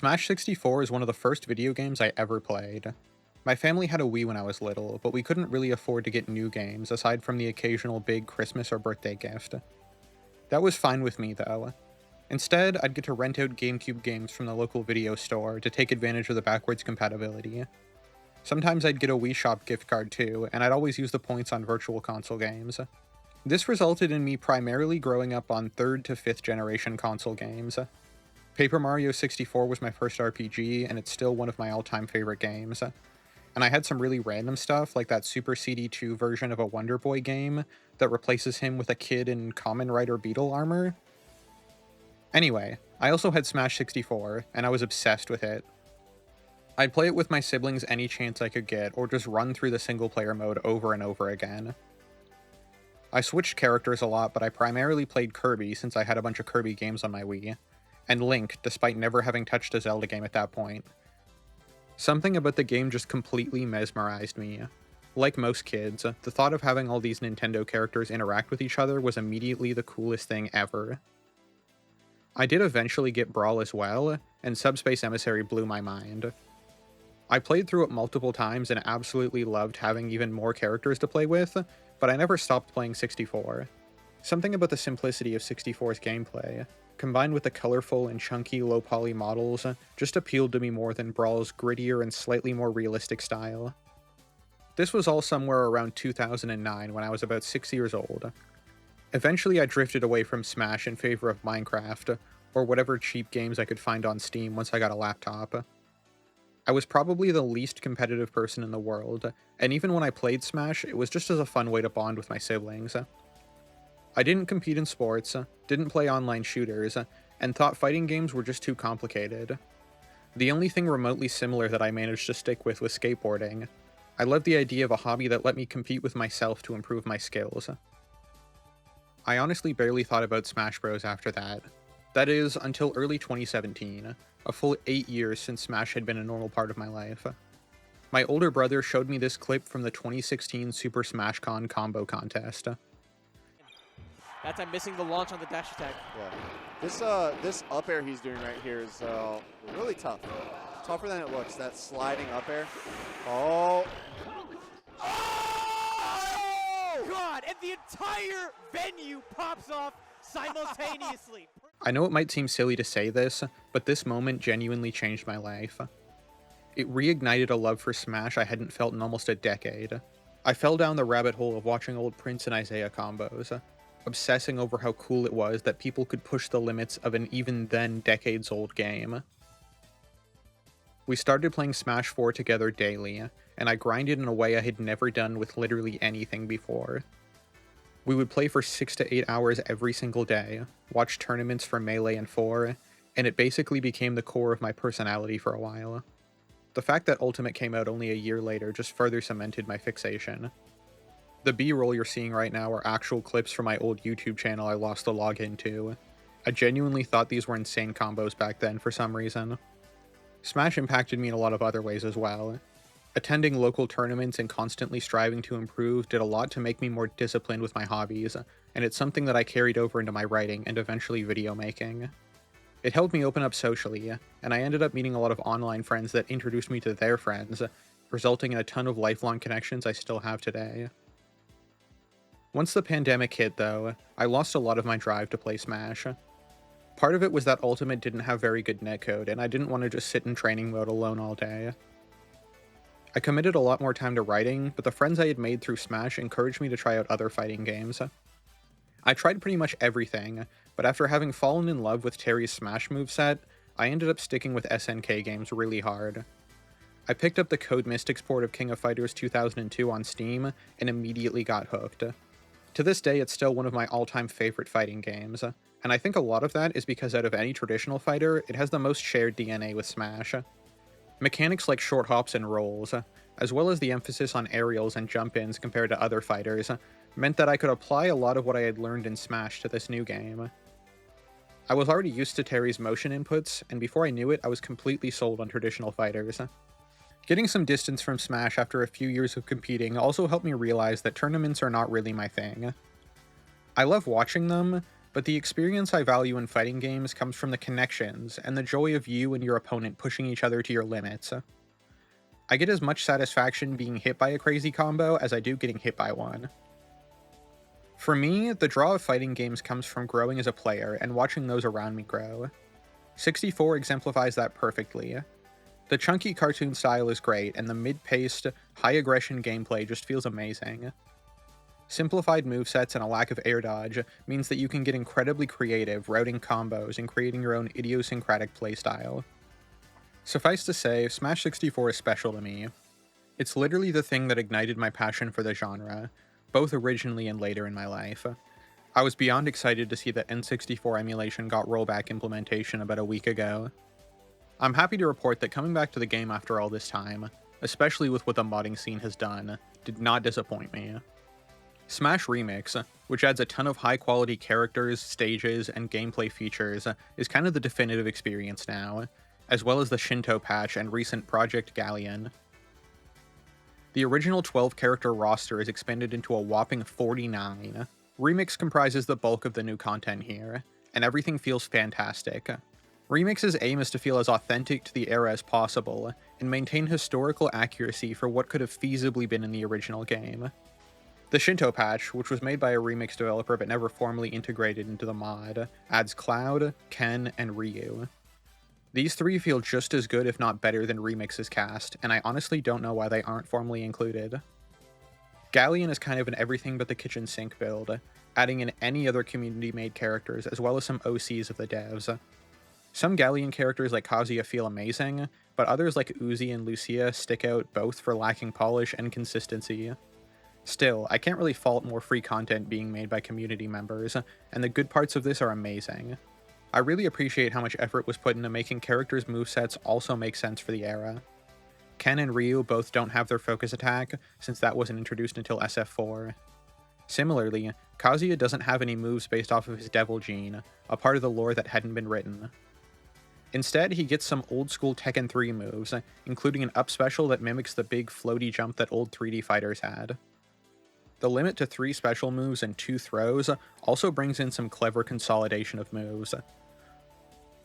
Smash 64 is one of the first video games I ever played. My family had a Wii when I was little, but we couldn't really afford to get new games aside from the occasional big Christmas or birthday gift. That was fine with me though. Instead, I'd get to rent out GameCube games from the local video store to take advantage of the backwards compatibility. Sometimes I'd get a Wii Shop gift card too, and I'd always use the points on Virtual Console games. This resulted in me primarily growing up on 3rd to 5th generation console games. Paper Mario 64 was my first RPG, and it's still one of my all-time favorite games. And I had some really random stuff, like that Super CD2 version of a Wonder Boy game that replaces him with a kid in Kamen Rider Beetle armor. Anyway, I also had Smash 64, and I was obsessed with it. I'd play it with my siblings any chance I could get, or just run through the single-player mode over and over again. I switched characters a lot, but I primarily played Kirby since I had a bunch of Kirby games on my Wii, and Link, despite never having touched a Zelda game at that point. Something about the game just completely mesmerized me. Like most kids, the thought of having all these Nintendo characters interact with each other was immediately the coolest thing ever. I did eventually get Brawl as well, and Subspace Emissary blew my mind. I played through it multiple times and absolutely loved having even more characters to play with, but I never stopped playing 64. Something about the simplicity of 64's gameplay, combined with the colorful and chunky low-poly models, just appealed to me more than Brawl's grittier and slightly more realistic style. This was all somewhere around 2009 when I was about 6 years old. Eventually I drifted away from Smash in favor of Minecraft, or whatever cheap games I could find on Steam once I got a laptop. I was probably the least competitive person in the world, and even when I played Smash, it was just as a fun way to bond with my siblings. I didn't compete in sports, didn't play online shooters, and thought fighting games were just too complicated. The only thing remotely similar that I managed to stick with was skateboarding. I loved the idea of a hobby that let me compete with myself to improve my skills. I honestly barely thought about Smash Bros. After that. That is, until early 2017, a full 8 years since Smash had been a normal part of my life. My older brother showed me this clip from the 2016 Super Smash Con combo contest. That time missing the launch on the dash attack. Yeah. This up air he's doing right here is really tough. Tougher than it looks. That sliding up air. Oh. Oh! God, and the entire venue pops off simultaneously. I know it might seem silly to say this, but this moment genuinely changed my life. It reignited a love for Smash I hadn't felt in almost a decade. I fell down the rabbit hole of watching old Prince and Isaiah combos, obsessing over how cool it was that people could push the limits of an even then decades-old game. We started playing Smash 4 together daily, and I grinded in a way I had never done with literally anything before. We would play for 6 to 8 hours every single day, watch tournaments for Melee and 4, and it basically became the core of my personality for a while. The fact that Ultimate came out only a year later just further cemented my fixation. The B-roll you're seeing right now are actual clips from my old YouTube channel I lost the login to. I genuinely thought these were insane combos back then for some reason. Smash impacted me in a lot of other ways as well. Attending local tournaments and constantly striving to improve did a lot to make me more disciplined with my hobbies, and it's something that I carried over into my writing and eventually video making. It helped me open up socially, and I ended up meeting a lot of online friends that introduced me to their friends, resulting in a ton of lifelong connections I still have today. Once the pandemic hit, though, I lost a lot of my drive to play Smash. Part of it was that Ultimate didn't have very good netcode, and I didn't want to just sit in training mode alone all day. I committed a lot more time to writing, but the friends I had made through Smash encouraged me to try out other fighting games. I tried pretty much everything, but after having fallen in love with Terry's Smash moveset, I ended up sticking with SNK games really hard. I picked up the Code Mystics port of King of Fighters 2002 on Steam, and immediately got hooked. To this day, it's still one of my all-time favorite fighting games, and I think a lot of that is because out of any traditional fighter, it has the most shared DNA with Smash. Mechanics like short hops and rolls, as well as the emphasis on aerials and jump-ins compared to other fighters, meant that I could apply a lot of what I had learned in Smash to this new game. I was already used to Terry's motion inputs, and before I knew it, I was completely sold on traditional fighters. Getting some distance from Smash after a few years of competing also helped me realize that tournaments are not really my thing. I love watching them, but the experience I value in fighting games comes from the connections and the joy of you and your opponent pushing each other to your limits. I get as much satisfaction being hit by a crazy combo as I do getting hit by one. For me, the draw of fighting games comes from growing as a player and watching those around me grow. 64 exemplifies that perfectly. The chunky cartoon style is great, and the mid-paced, high-aggression gameplay just feels amazing. Simplified movesets and a lack of air dodge means that you can get incredibly creative routing combos and creating your own idiosyncratic playstyle. Suffice to say, Smash 64 is special to me. It's literally the thing that ignited my passion for the genre, both originally and later in my life. I was beyond excited to see that N64 emulation got rollback implementation about a week ago. I'm happy to report that coming back to the game after all this time, especially with what the modding scene has done, did not disappoint me. Smash Remix, which adds a ton of high-quality characters, stages, and gameplay features, is kind of the definitive experience now, as well as the Shinto patch and recent Project Galleon. The original 12-character roster is expanded into a whopping 49. Remix comprises the bulk of the new content here, and everything feels fantastic. Remix's aim is to feel as authentic to the era as possible, and maintain historical accuracy for what could have feasibly been in the original game. The Shinto patch, which was made by a Remix developer but never formally integrated into the mod, adds Cloud, Ken, and Ryu. These three feel just as good if not better than Remix's cast, and I honestly don't know why they aren't formally included. Galleon is kind of an everything but the kitchen sink build, adding in any other community-made characters as well as some OCs of the devs. Some Galleon characters like Kazuya feel amazing, but others like Uzi and Lucia stick out both for lacking polish and consistency. Still, I can't really fault more free content being made by community members, and the good parts of this are amazing. I really appreciate how much effort was put into making characters' movesets also make sense for the era. Ken and Ryu both don't have their focus attack, since that wasn't introduced until SF4. Similarly, Kazuya doesn't have any moves based off of his Devil Gene, a part of the lore that hadn't been written. Instead, he gets some old-school Tekken 3 moves, including an up special that mimics the big floaty jump that old 3D fighters had. The limit to 3 special moves and 2 throws also brings in some clever consolidation of moves.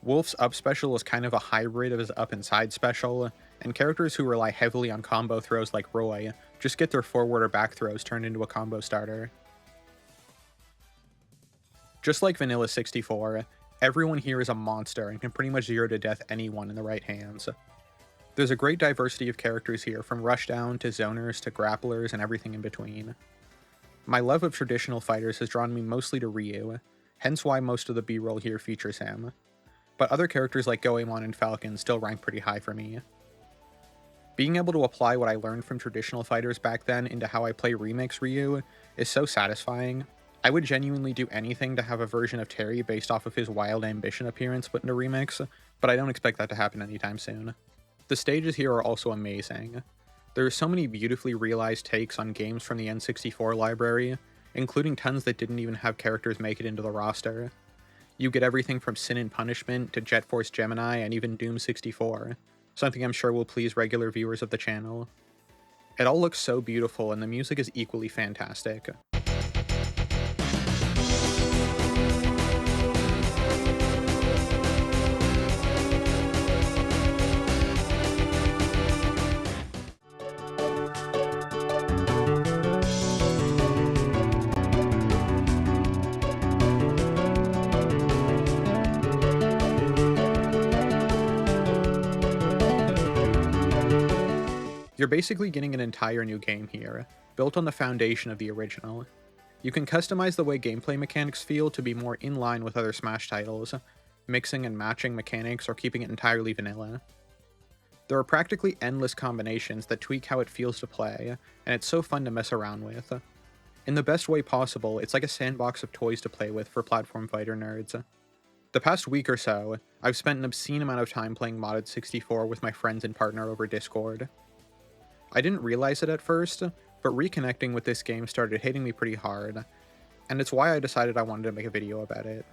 Wolf's up special is kind of a hybrid of his up and side special, and characters who rely heavily on combo throws like Roy just get their forward or back throws turned into a combo starter. Just like Vanilla 64, everyone here is a monster and can pretty much zero to death anyone in the right hands. There's a great diversity of characters here, from rushdown to zoners to grapplers and everything in between. My love of traditional fighters has drawn me mostly to Ryu, hence why most of the B-roll here features him. But other characters like Goemon and Falcon still rank pretty high for me. Being able to apply what I learned from traditional fighters back then into how I play Remix Ryu is so satisfying. I would genuinely do anything to have a version of Terry based off of his Wild Ambition appearance put into Remix, but I don't expect that to happen anytime soon. The stages here are also amazing. There are so many beautifully realized takes on games from the N64 library, including tons that didn't even have characters make it into the roster. You get everything from Sin and Punishment to Jet Force Gemini and even Doom 64, something I'm sure will please regular viewers of the channel. It all looks so beautiful and the music is equally fantastic. You're basically getting an entire new game here, built on the foundation of the original. You can customize the way gameplay mechanics feel to be more in line with other Smash titles, mixing and matching mechanics or keeping it entirely vanilla. There are practically endless combinations that tweak how it feels to play, and it's so fun to mess around with. In the best way possible, it's like a sandbox of toys to play with for platform fighter nerds. The past week or so, I've spent an obscene amount of time playing modded 64 with my friends and partner over Discord. I didn't realize it at first, but reconnecting with this game started hitting me pretty hard, and it's why I decided I wanted to make a video about it.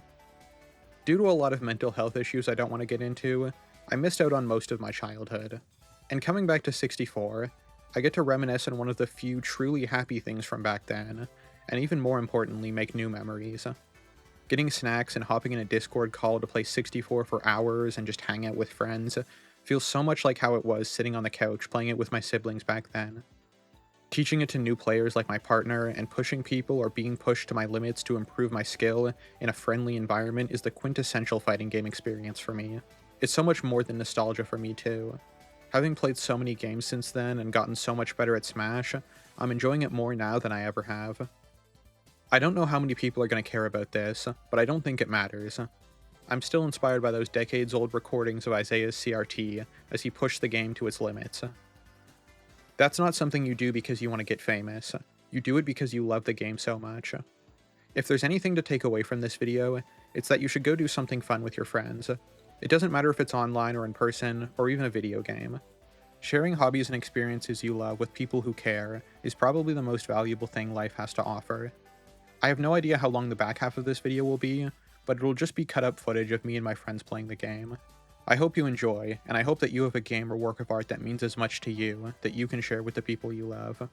Due to a lot of mental health issues I don't want to get into, I missed out on most of my childhood. And coming back to 64, I get to reminisce on one of the few truly happy things from back then, and even more importantly, make new memories. Getting snacks and hopping in a Discord call to play 64 for hours and just hang out with friends feels so much like how it was sitting on the couch playing it with my siblings back then. Teaching it to new players like my partner and pushing people or being pushed to my limits to improve my skill in a friendly environment is the quintessential fighting game experience for me. It's so much more than nostalgia for me too. Having played so many games since then and gotten so much better at Smash, I'm enjoying it more now than I ever have. I don't know how many people are going to care about this, but I don't think it matters. I'm still inspired by those decades-old recordings of Isaiah's CRT as he pushed the game to its limits. That's not something you do because you want to get famous. You do it because you love the game so much. If there's anything to take away from this video, it's that you should go do something fun with your friends. It doesn't matter if it's online or in person, or even a video game. Sharing hobbies and experiences you love with people who care is probably the most valuable thing life has to offer. I have no idea how long the back half of this video will be, but it'll just be cut up footage of me and my friends playing the game. I hope you enjoy, and I hope that you have a game or work of art that means as much to you that you can share with the people you love.